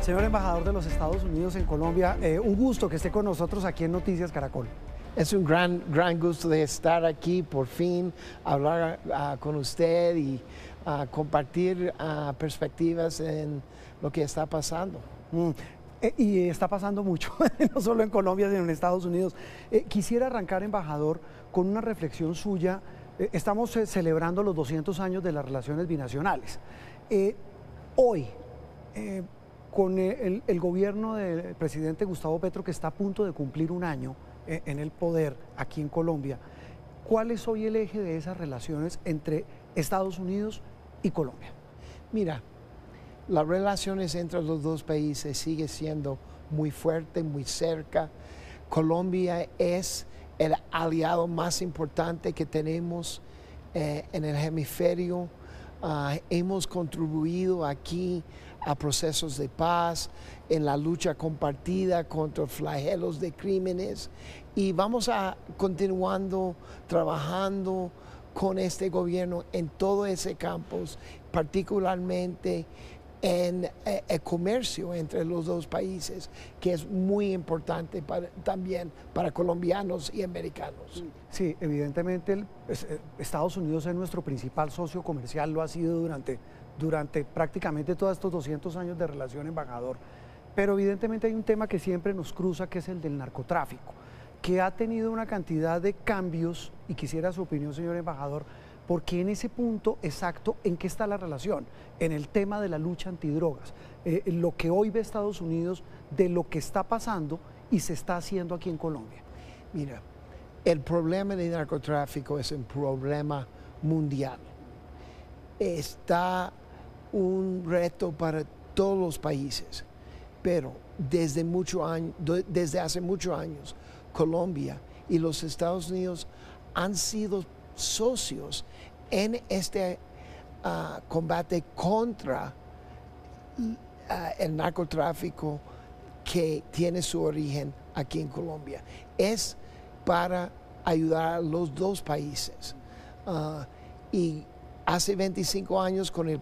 Señor embajador de los Estados Unidos en Colombia, un gusto que esté con nosotros aquí en Noticias Caracol. Es un gran gusto de estar aquí, por fin, hablar con usted y compartir perspectivas en lo que está pasando. Y está pasando mucho, no solo en Colombia, sino en Estados Unidos. Quisiera arrancar, embajador, con una reflexión suya. Estamos celebrando los 200 años de las relaciones binacionales. Hoy, con el gobierno del presidente Gustavo Petro, que está a punto de cumplir un año en el poder aquí en Colombia, ¿cuál es hoy el eje de esas relaciones entre Estados Unidos y Colombia? Mira, las relaciones entre los dos países siguen siendo muy fuerte, muy cerca. Colombia es el aliado más importante que tenemos en el hemisferio. Hemos contribuido aquí a procesos de paz, en la lucha compartida contra flagelos de crímenes, y vamos a continuando trabajando con este gobierno en todo ese campo, particularmente en el comercio entre los dos países, que es muy importante también para colombianos y americanos. Sí, evidentemente Estados Unidos es nuestro principal socio comercial, lo ha sido durante prácticamente todos estos 200 años de relación, embajador, pero evidentemente hay un tema que siempre nos cruza, que es el del narcotráfico, que ha tenido una cantidad de cambios, y quisiera su opinión, señor embajador, porque en ese punto exacto, ¿en qué está la relación? En el tema de la lucha antidrogas, lo que hoy ve Estados Unidos de lo que está pasando y se está haciendo aquí en Colombia. Mira, el problema del narcotráfico es un problema mundial. Está un reto para todos los países, pero desde hace muchos años, Colombia y los Estados Unidos han sido socios en este combate contra el narcotráfico que tiene su origen aquí en Colombia. Es para ayudar a los dos países. Y hace 25 años, con el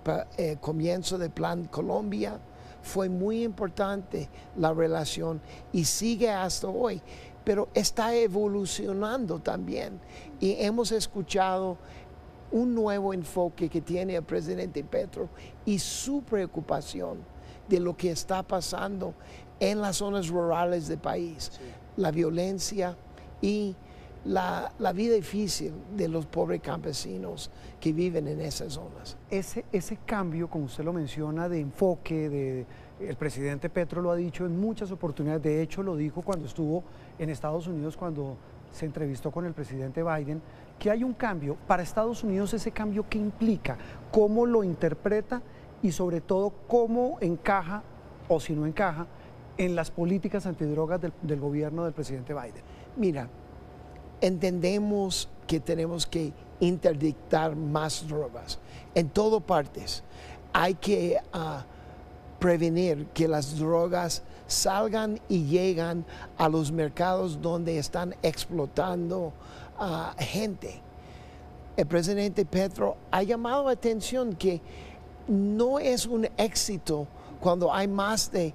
comienzo del Plan Colombia, fue muy importante la relación y sigue hasta hoy, pero está evolucionando también, y hemos escuchado un nuevo enfoque que tiene el presidente Petro y su preocupación de lo que está pasando en las zonas rurales del país, sí. La violencia y la vida difícil de los pobres campesinos que viven en esas zonas. Ese cambio, como usted lo menciona, de enfoque, el presidente Petro lo ha dicho en muchas oportunidades, de hecho lo dijo cuando estuvo en Estados Unidos, cuando se entrevistó con el presidente Biden, que hay un cambio. Para Estados Unidos, ese cambio, ¿qué implica? ¿Cómo lo interpreta? Y sobre todo, ¿cómo encaja, o si no encaja, en las políticas antidrogas del gobierno del presidente Biden? Mira, entendemos que tenemos que interdictar más drogas en todas partes. Hay que prevenir que las drogas salgan y llegan a los mercados donde están explotando gente. El presidente Petro ha llamado la atención que no es un éxito cuando hay más de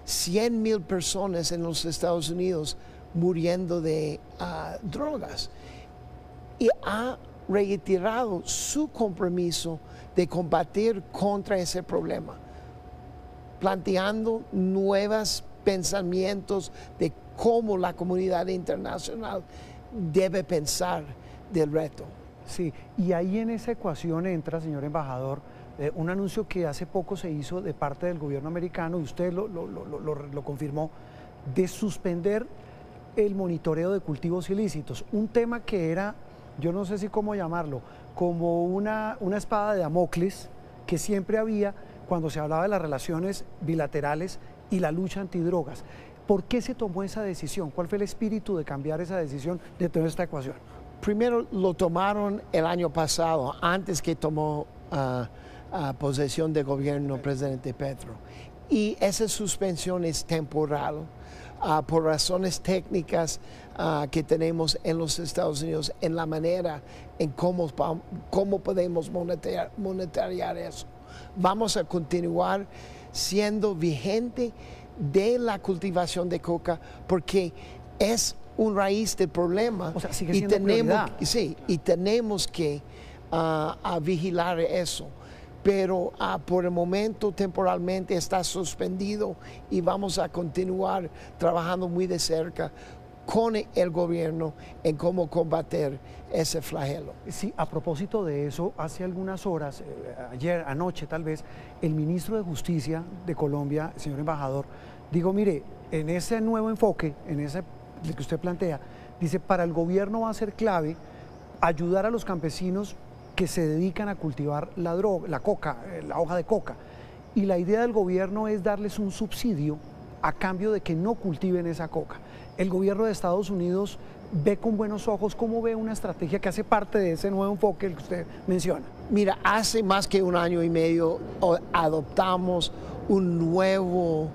100,000 personas en los Estados Unidos muriendo de drogas, y ha reiterado su compromiso de combatir contra ese problema, planteando nuevos pensamientos de cómo la comunidad internacional debe pensar del reto. Sí, y ahí en esa ecuación entra, señor embajador, un anuncio que hace poco se hizo de parte del gobierno americano, y usted lo confirmó, de suspender el monitoreo de cultivos ilícitos, un tema que era, yo no sé si cómo llamarlo, como una espada de Damocles que siempre había cuando se hablaba de las relaciones bilaterales y la lucha antidrogas. ¿Por qué se tomó esa decisión? ¿Cuál fue el espíritu de cambiar esa decisión de toda esta ecuación? Primero lo tomaron el año pasado, antes que tomó posesión de gobierno el presidente Petro, y esa suspensión es temporal. Por razones técnicas que tenemos en los Estados Unidos, en la manera en cómo podemos monitorear eso. Vamos a continuar siendo vigente de la cultivación de coca, porque es un raíz del problema. O sea, sigue siendo prioridad. Sí, y tenemos que vigilar eso. Pero por el momento temporalmente está suspendido y vamos a continuar trabajando muy de cerca con el gobierno en cómo combatir ese flagelo. Sí, a propósito de eso, hace algunas horas, ayer, anoche tal vez, el ministro de Justicia de Colombia, señor embajador, digo, mire, en ese nuevo enfoque, en ese que usted plantea, dice, para el gobierno va a ser clave ayudar a los campesinos que se dedican a cultivar la droga, la coca, la hoja de coca. Y la idea del gobierno es darles un subsidio a cambio de que no cultiven esa coca. El gobierno de Estados Unidos ve con buenos ojos, ¿cómo ve una estrategia que hace parte de ese nuevo enfoque el que usted menciona? Mira, hace más que un año y medio adoptamos un nuevo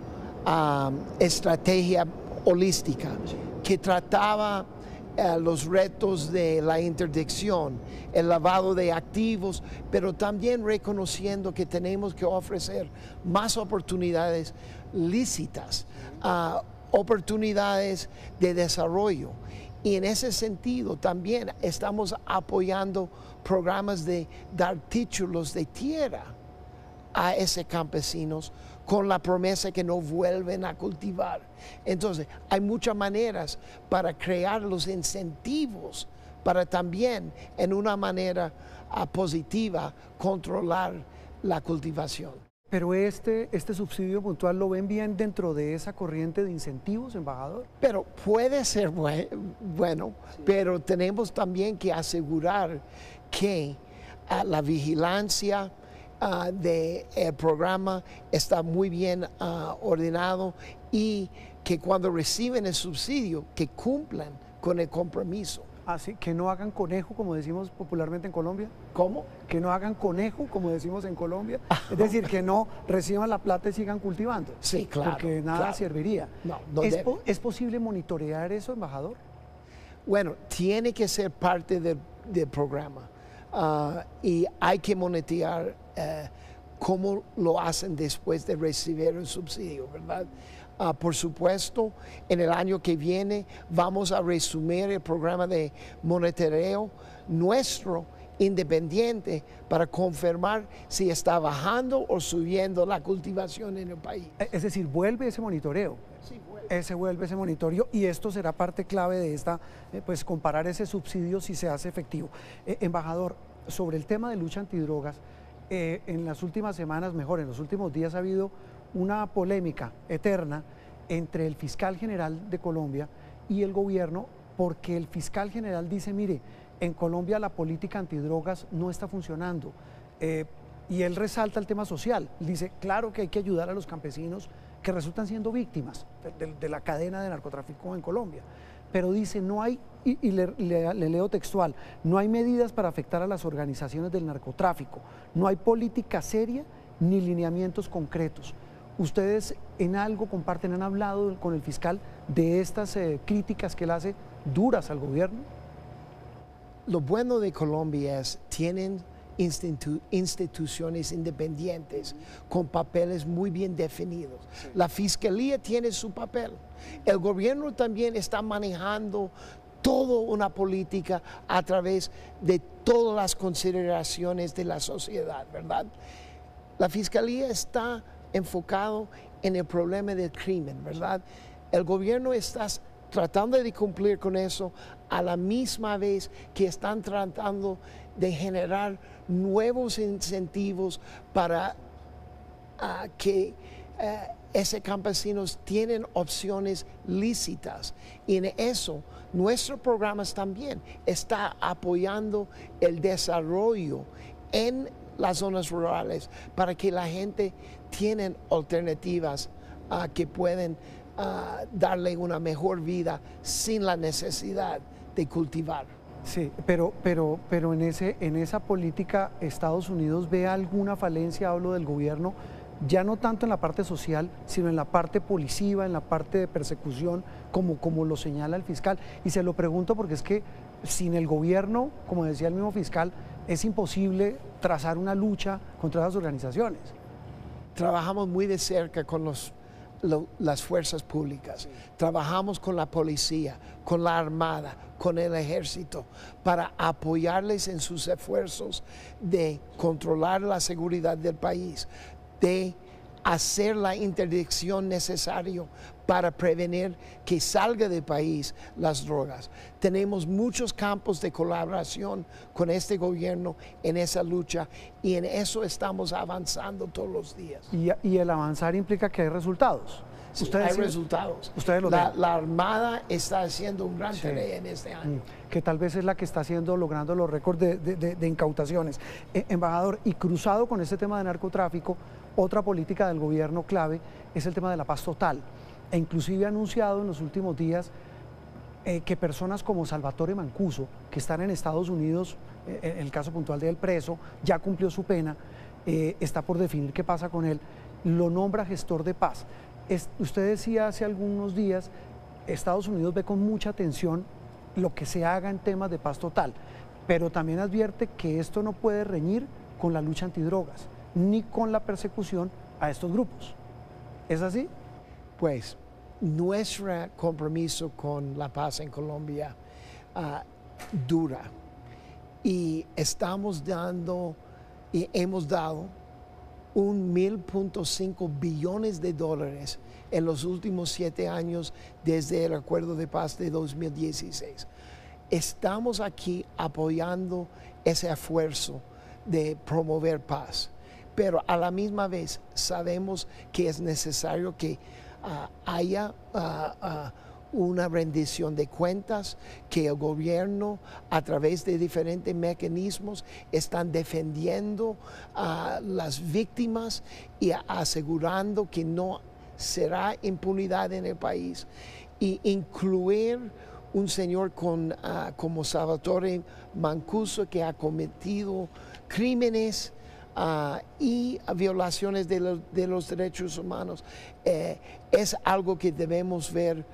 estrategia holística que trataba los retos de la interdicción, el lavado de activos, pero también reconociendo que tenemos que ofrecer más oportunidades lícitas, oportunidades de desarrollo. Y en ese sentido también estamos apoyando programas de dar títulos de tierra a esos campesinos con la promesa que no vuelven a cultivar. Entonces, hay muchas maneras para crear los incentivos para también, en una manera positiva, controlar la cultivación. Pero este subsidio puntual, ¿lo ven bien dentro de esa corriente de incentivos, embajador? Pero puede ser bueno, sí. Pero tenemos también que asegurar que la vigilancia del programa está muy bien ordenado y que cuando reciben el subsidio, que cumplan con el compromiso. Así que no hagan conejo, como decimos popularmente en Colombia. ¿Cómo? Que no hagan conejo, como decimos en Colombia. Es decir, que no reciban la plata y sigan cultivando. Sí, claro. Porque nada serviría. No ¿Es posible monitorear eso, embajador? Bueno, tiene que ser parte del programa. Y hay que monitorear cómo lo hacen después de recibir el subsidio, ¿verdad? Por supuesto, en el año que viene vamos a resumir el programa de monitoreo nuestro independiente para confirmar si está bajando o subiendo la cultivación en el país. Es decir, vuelve ese monitoreo. Sí, vuelve ese monitoreo y esto será parte clave de esta, pues comparar ese subsidio si se hace efectivo. Embajador, sobre el tema de lucha antidrogas, en las últimas semanas, mejor, en los últimos días ha habido una polémica eterna entre el fiscal general de Colombia y el gobierno, porque el fiscal general dice, mire, en Colombia la política antidrogas no está funcionando, y él resalta el tema social, dice, claro que hay que ayudar a los campesinos que resultan siendo víctimas de la cadena de narcotráfico en Colombia, pero dice, no hay, y le leo textual, no hay medidas para afectar a las organizaciones del narcotráfico, no hay política seria ni lineamientos concretos. ¿Ustedes en algo comparten, han hablado con el fiscal de estas críticas que él hace duras al gobierno? Lo bueno de Colombia es tienen instituciones independientes con papeles muy bien definidos. Sí. La Fiscalía tiene su papel. El gobierno también está manejando toda una política a través de todas las consideraciones de la sociedad, ¿verdad? La Fiscalía está enfocado en el problema del crimen, ¿verdad? El gobierno está tratando de cumplir con eso a la misma vez que están tratando de generar nuevos incentivos para que esos campesinos tienen opciones lícitas. Y en eso, nuestros programas también está apoyando el desarrollo en las zonas rurales para que la gente tienen alternativas que pueden darle una mejor vida sin la necesidad de cultivar. Sí, pero en esa política Estados Unidos ve alguna falencia, hablo del gobierno, ya no tanto en la parte social, sino en la parte policiva, en la parte de persecución, como lo señala el fiscal. Y se lo pregunto porque es que sin el gobierno, como decía el mismo fiscal, es imposible trazar una lucha contra esas organizaciones. trabajamos muy de cerca con las fuerzas públicas, sí. Trabajamos con la policía, con la armada, con el ejército, para apoyarles en sus esfuerzos de controlar la seguridad del país, de hacer la interdicción necesaria para prevenir que salga del país las drogas. Tenemos muchos campos de colaboración con este gobierno en esa lucha y en eso estamos avanzando todos los días. Y el avanzar implica que hay resultados. Sí, hay resultados. Ustedes lo la Armada está haciendo un gran tarea en este año. Que tal vez es la que está logrando los récords de incautaciones. Embajador, y cruzado con este tema de narcotráfico, otra política del gobierno clave es el tema de la paz total. E inclusive ha anunciado en los últimos días que personas como Salvatore Mancuso, que están en Estados Unidos, en el caso puntual de él preso, ya cumplió su pena, está por definir qué pasa con él, lo nombra gestor de paz. Usted decía hace algunos días, Estados Unidos ve con mucha atención lo que se haga en temas de paz total, pero también advierte que esto no puede reñir con la lucha antidrogas, ni con la persecución a estos grupos. ¿Es así? Pues nuestro compromiso con la paz en Colombia dura y estamos dando y hemos dado $1.5 billones en los últimos 7 años desde el Acuerdo de Paz de 2016. Estamos aquí apoyando ese esfuerzo de promover paz, pero a la misma vez sabemos que es necesario que haya una rendición de cuentas, que el gobierno a través de diferentes mecanismos están defendiendo a las víctimas y asegurando que no será impunidad en el país, y incluir un señor como Salvatore Mancuso, que ha cometido crímenes y violaciones de los derechos humanos, es algo que debemos ver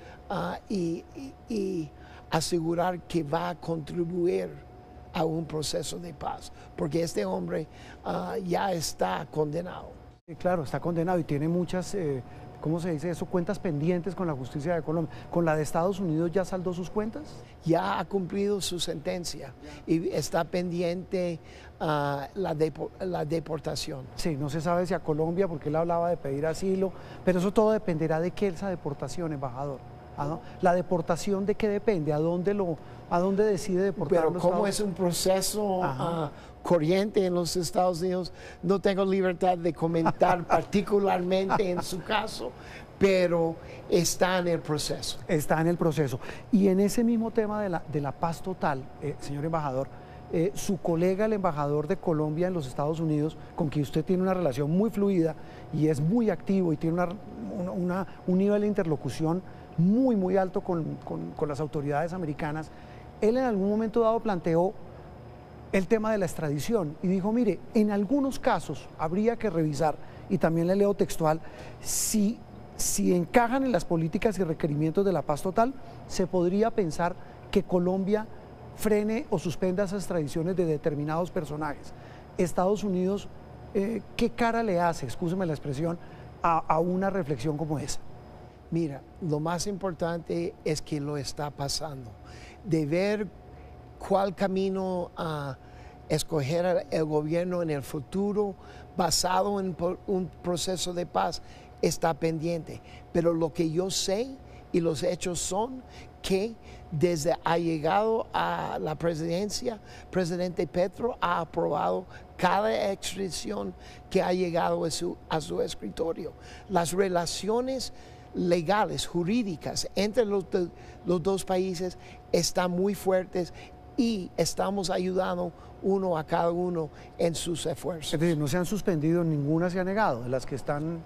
y asegurar que va a contribuir a un proceso de paz, porque este hombre ya está condenado. Claro, está condenado y tiene muchas, ¿cómo se dice eso? Cuentas pendientes con la justicia de Colombia. ¿Con la de Estados Unidos ya saldó sus cuentas? Ya ha cumplido su sentencia y está pendiente la deportación. Sí, no se sabe si a Colombia, porque él hablaba de pedir asilo, pero eso todo dependerá de qué esa deportación, embajador. ¿No? ¿La deportación de qué depende? ¿A dónde decide deportar? Pero como es un proceso corriente en los Estados Unidos, no tengo libertad de comentar particularmente en su caso, pero está en el proceso. Está en el proceso. Y en ese mismo tema de la paz total, señor embajador, su colega, el embajador de Colombia en los Estados Unidos, con quien usted tiene una relación muy fluida y es muy activo y tiene un nivel de interlocución muy alto con las autoridades americanas, él en algún momento dado planteó el tema de la extradición y dijo, mire, en algunos casos habría que revisar, y también le leo textual, si encajan en las políticas y requerimientos de la paz total, se podría pensar que Colombia frene o suspenda esas extradiciones de determinados personajes. Estados Unidos, ¿qué cara le hace, excúseme la expresión, a una reflexión como esa? Mira, lo más importante es que lo está pasando, de ver cuál camino escoger el gobierno en el futuro basado en un proceso de paz está pendiente. Pero lo que yo sé y los hechos son que desde ha llegado a la presidencia, presidente Petro ha aprobado cada extradición que ha llegado a su escritorio. Las relaciones legales, jurídicas entre los dos países están muy fuertes y estamos ayudando uno a cada uno en sus esfuerzos. Es decir, no se han suspendido, ninguna se ha negado de las que están,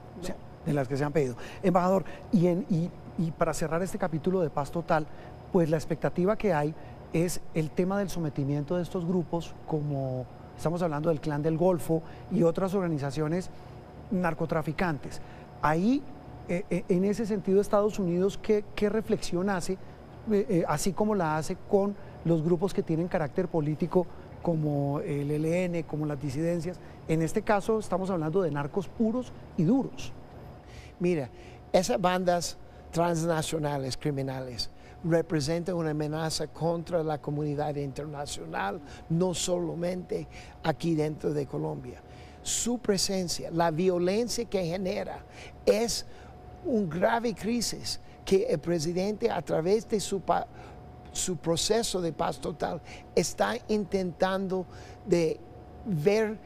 de las que se han pedido. Embajador, y para cerrar este capítulo de paz total, pues la expectativa que hay es el tema del sometimiento de estos grupos, como estamos hablando del Clan del Golfo y otras organizaciones narcotraficantes. Ahí, en ese sentido, Estados Unidos, ¿qué reflexión hace, así como la hace con los grupos que tienen carácter político, como el ELN, como las disidencias. En este caso estamos hablando de narcos puros y duros. Mira, esas bandas transnacionales criminales representan una amenaza contra la comunidad internacional, no solamente aquí dentro de Colombia. Su presencia, la violencia que genera, es una grave crisis que el presidente, a través de su proceso de paz total, está intentando de ver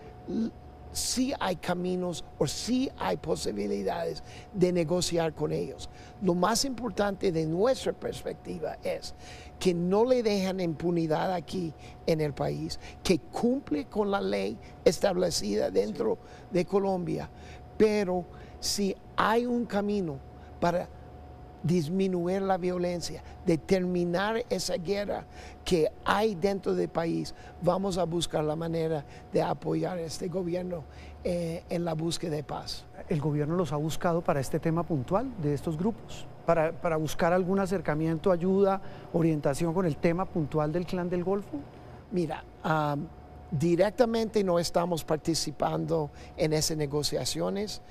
si hay caminos o si hay posibilidades de negociar con ellos. Lo más importante de nuestra perspectiva es que no le dejan impunidad aquí en el país, que cumple con la ley establecida dentro de Colombia, pero si hay un camino para disminuir la violencia, de terminar esa guerra que hay dentro del país, vamos a buscar la manera de apoyar a este gobierno en la búsqueda de paz. ¿El gobierno los ha buscado para este tema puntual de estos grupos? Para buscar algún acercamiento, ayuda, orientación con el tema puntual del Clan del Golfo? Mira, directamente no estamos participando en esas negociaciones,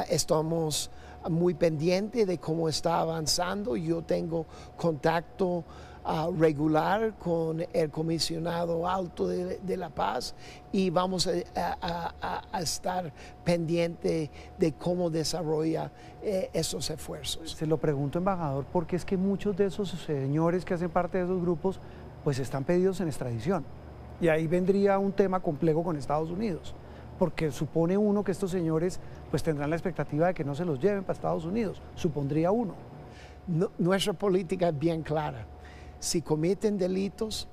estamos muy pendientes de cómo está avanzando. Yo tengo contacto regular con el comisionado alto de la paz y vamos a estar pendientes de cómo desarrolla esos esfuerzos. Se lo pregunto, embajador, porque es que muchos de esos señores que hacen parte de esos grupos pues están pedidos en extradición, y ahí vendría un tema complejo con Estados Unidos, porque supone uno que estos señores pues tendrán la expectativa de que no se los lleven para Estados Unidos, supondría uno. Nuestra política es bien clara. Si cometen delitos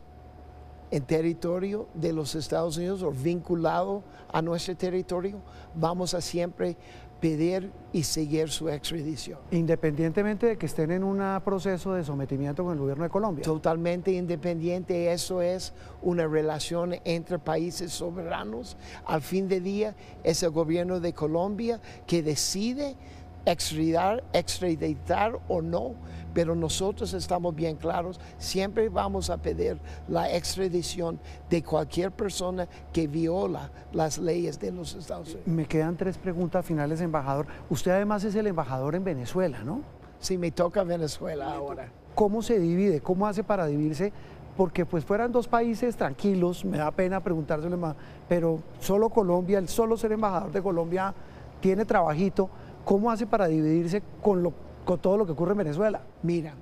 en territorio de los Estados Unidos o vinculado a nuestro territorio, vamos a siempre pedir y seguir su extradición. Independientemente de que estén en un proceso de sometimiento con el gobierno de Colombia. Totalmente independiente, eso es una relación entre países soberanos. Al fin de día es el gobierno de Colombia que decide extraditar o no, pero nosotros estamos bien claros, siempre vamos a pedir la extradición de cualquier persona que viola las leyes de los Estados Unidos. Me quedan 3 preguntas finales, embajador. Usted además es el embajador en Venezuela, ¿no? Sí, me toca Venezuela ahora. ¿Cómo se divide? ¿Cómo hace para dividirse? Porque pues fueran 2 países tranquilos, me da pena preguntárselo más, pero solo Colombia, el solo ser embajador de Colombia tiene trabajito. ¿Cómo hace para dividirse con todo lo que ocurre en Venezuela? Mira,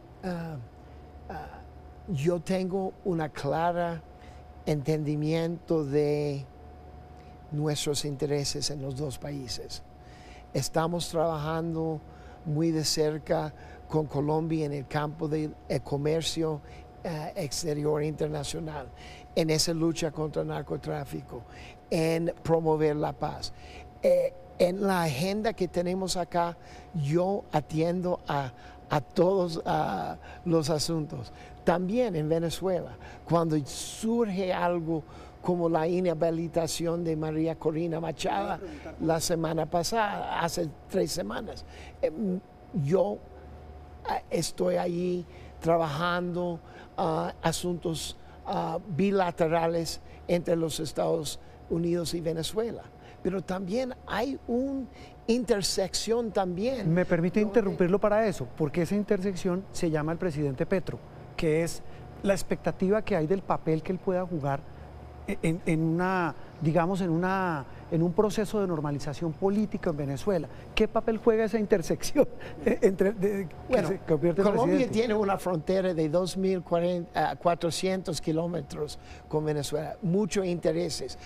yo tengo una clara entendimiento de nuestros intereses en los 2 países. Estamos trabajando muy de cerca con Colombia en el campo del comercio exterior internacional, en esa lucha contra el narcotráfico, en promover la paz. En la agenda que tenemos acá, yo atiendo a todos los asuntos. También en Venezuela, cuando surge algo como la inhabilitación de María Corina Machado la semana pasada, hace 3 semanas, yo estoy allí trabajando asuntos bilaterales entre los Estados Unidos y Venezuela. Pero también hay una intersección también. Me permite interrumpirlo para eso, porque esa intersección se llama el presidente Petro, que es la expectativa que hay del papel que él pueda jugar en un proceso de normalización política en Venezuela. ¿Qué papel juega esa intersección Colombia tiene una frontera de 2.400 kilómetros con Venezuela, muchos intereses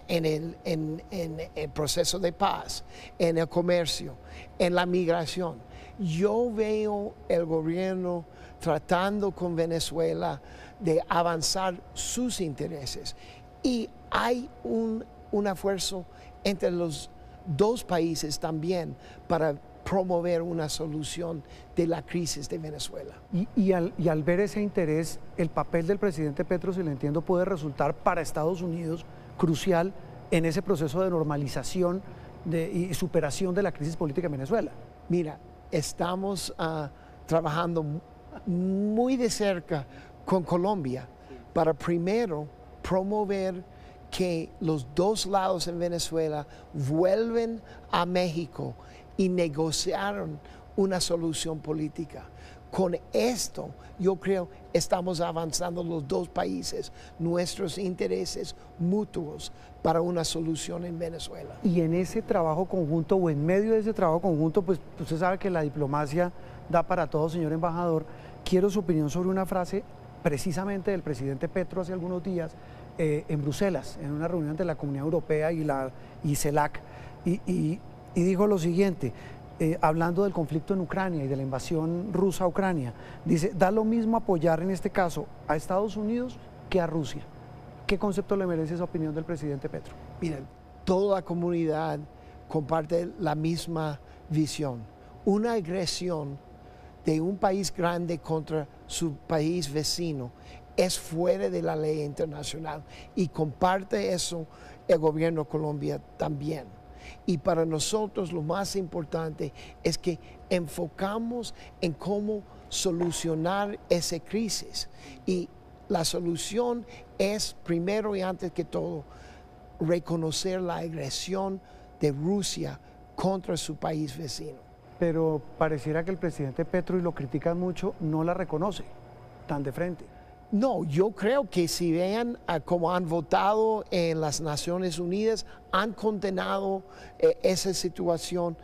en el proceso de paz, en el comercio, en la migración. Yo veo el gobierno tratando con Venezuela de avanzar sus intereses, y hay un esfuerzo entre los 2 países también para promover una solución de la crisis de Venezuela. Y al ver ese interés, el papel del presidente Petro, si lo entiendo, puede resultar para Estados Unidos crucial en ese proceso de normalización y superación de la crisis política en Venezuela. Mira, estamos trabajando muy de cerca con Colombia para primero promover que los dos lados en Venezuela vuelven a México y negociaron una solución política. Con esto, yo creo, estamos avanzando los dos países, nuestros intereses mutuos para una solución en Venezuela. Y en ese trabajo conjunto o en medio de ese trabajo conjunto, pues usted sabe que la diplomacia da para todo, señor embajador. Quiero su opinión sobre una frase precisamente del presidente Petro hace algunos días en Bruselas, en una reunión entre la Comunidad Europea y CELAC, y dijo lo siguiente, hablando del conflicto en Ucrania y de la invasión rusa a Ucrania, dice, da lo mismo apoyar en este caso a Estados Unidos que a Rusia. ¿Qué concepto le merece esa opinión del presidente Petro? Miren, toda la comunidad comparte la misma visión. Una agresión de un país grande contra su país vecino es fuera de la ley internacional y comparte eso el gobierno de Colombia también. Y para nosotros lo más importante es que enfocamos en cómo solucionar esa crisis. Y la solución es, primero y antes que todo, reconocer la agresión de Rusia contra su país vecino. Pero pareciera que el presidente Petro, y lo critican mucho, no la reconoce tan de frente. No, yo creo que si vean cómo han votado en las Naciones Unidas, han condenado esa situación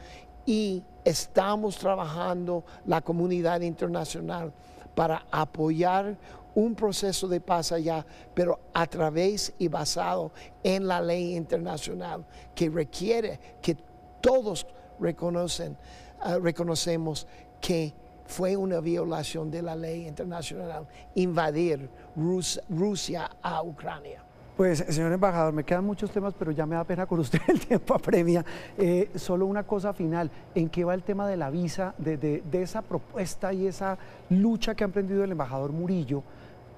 y estamos trabajando la comunidad internacional para apoyar un proceso de paz allá, pero a través y basado en la ley internacional que requiere que todos reconocemos que fue una violación de la ley internacional invadir Rusia a Ucrania. Pues, señor embajador, me quedan muchos temas, pero ya me da pena con usted, el tiempo apremia. Solo una cosa final, ¿en qué va el tema de la visa, de esa propuesta y esa lucha que ha emprendido el embajador Murillo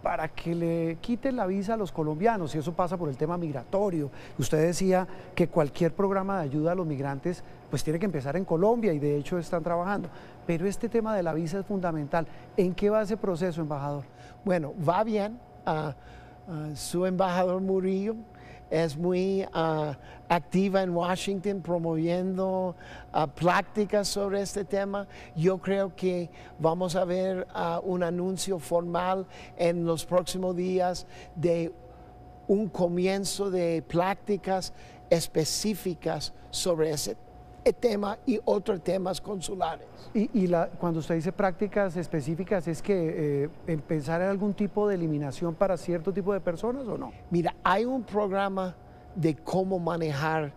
para que le quiten la visa a los colombianos? Y eso pasa por el tema migratorio. Usted decía que cualquier programa de ayuda a los migrantes pues tiene que empezar en Colombia y de hecho están trabajando. Pero este tema de la visa es fundamental. ¿En qué va ese proceso, embajador? Bueno, va bien. Su embajador Murillo es muy activa en Washington promoviendo prácticas sobre este tema. Yo creo que vamos a ver un anuncio formal en los próximos días de un comienzo de prácticas específicas sobre ese tema y otros temas consulares. Y cuando usted dice prácticas específicas, ¿es que pensar en algún tipo de eliminación para cierto tipo de personas o no? Mira, hay un programa de cómo manejar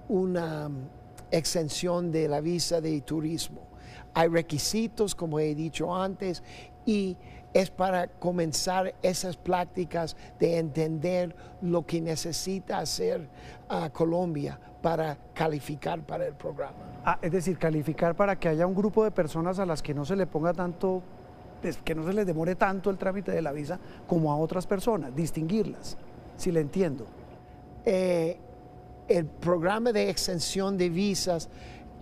una exención de la visa de turismo. Hay requisitos, como he dicho antes, y es para comenzar esas prácticas de entender lo que necesita hacer Colombia para calificar para el programa. Es decir, calificar para que haya un grupo de personas a las que no se le ponga tanto, que no se les demore tanto el trámite de la visa como a otras personas, distinguirlas, si le entiendo. El programa de exención de visas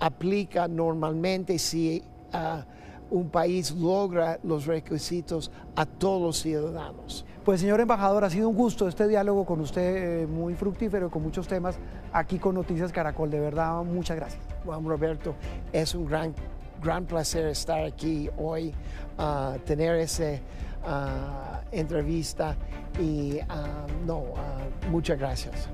aplica normalmente si un país logra los requisitos a todos los ciudadanos. Pues, señor embajador, ha sido un gusto este diálogo con usted, muy fructífero, con muchos temas, aquí con Noticias Caracol. De verdad, muchas gracias. Juan Roberto, es un gran placer estar aquí hoy, tener esa entrevista y muchas gracias.